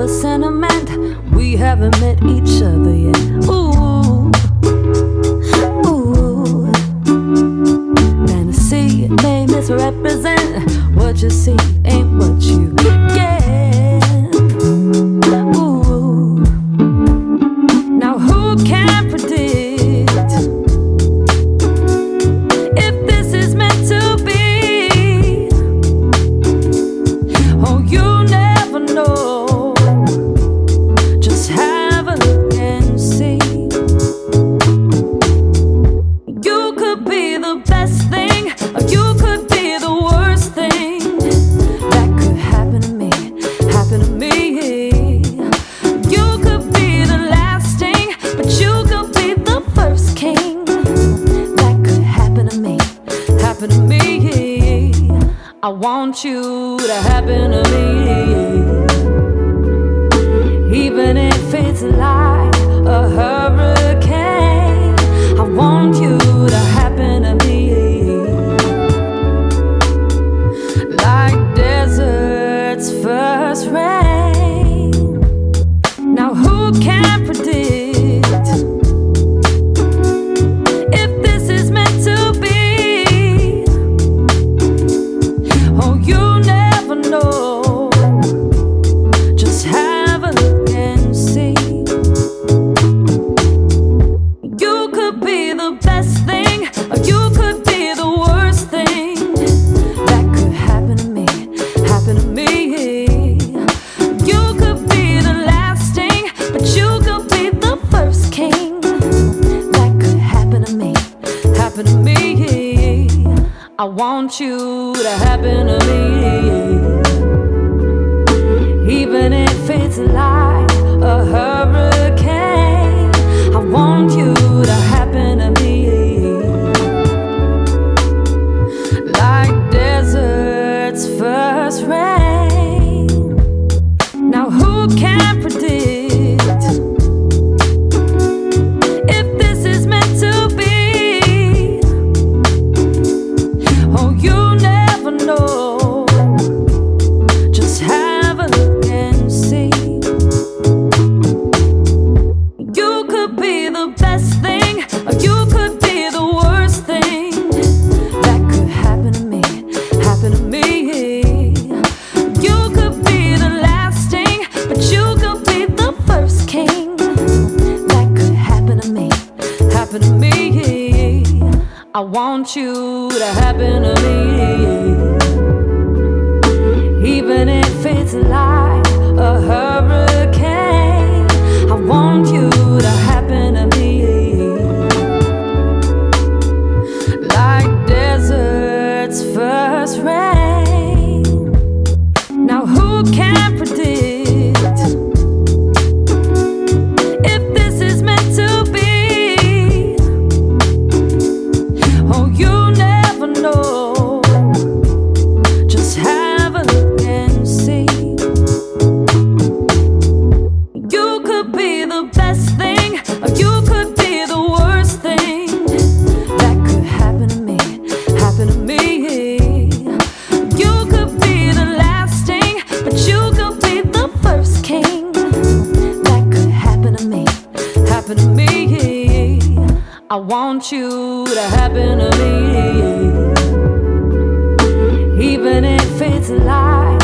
the sentiment. We haven't met each other yet. Ooh, ooh. Fantasy may misrepresent what you see ain't what you get. Ooh. Now who can predict if this is meant to be? Oh, you never know. Just have a look and see. You could be the best thing, or you could be the worst thing that could happen to me, happen to me. You could be the last thing, but you could be the first king. That could happen to me, happen to me. I want you to happen to me, even if it's like a hurricane. I want you to happen to me, like desert's first rain. Now who can predict if this is meant to be? Oh, you never know. Just have a look and see. You could be the best thing, or you could be the worst thing that could happen to me, happen to me. You could be the last thing, but you could be the first king. That could happen to me, happen to me. I want you to happen to me, even if it's like a hurricane. I want you to happen to me, like desert's first rain. Now who can predict if this is meant to be? Oh, you never know. Just have a look and see. You could be the best thing, or you could be the worst thing that could happen to me, happen to me. You could be the last thing, but you could be the first king. That could happen to me, happen to me. I want you to happen to me, even if it's like a hurricane. I want you to happen to me, like desert's first rain. Now who can predict if this is meant to be? Oh, you never know. Just have a look and see. You could be the best thing, or you could be the worst thing that could happen to me, happen to me. You could be the last thing, but you could be the first king. That could happen to me, happen to me. I want you to happen to me, even if it's like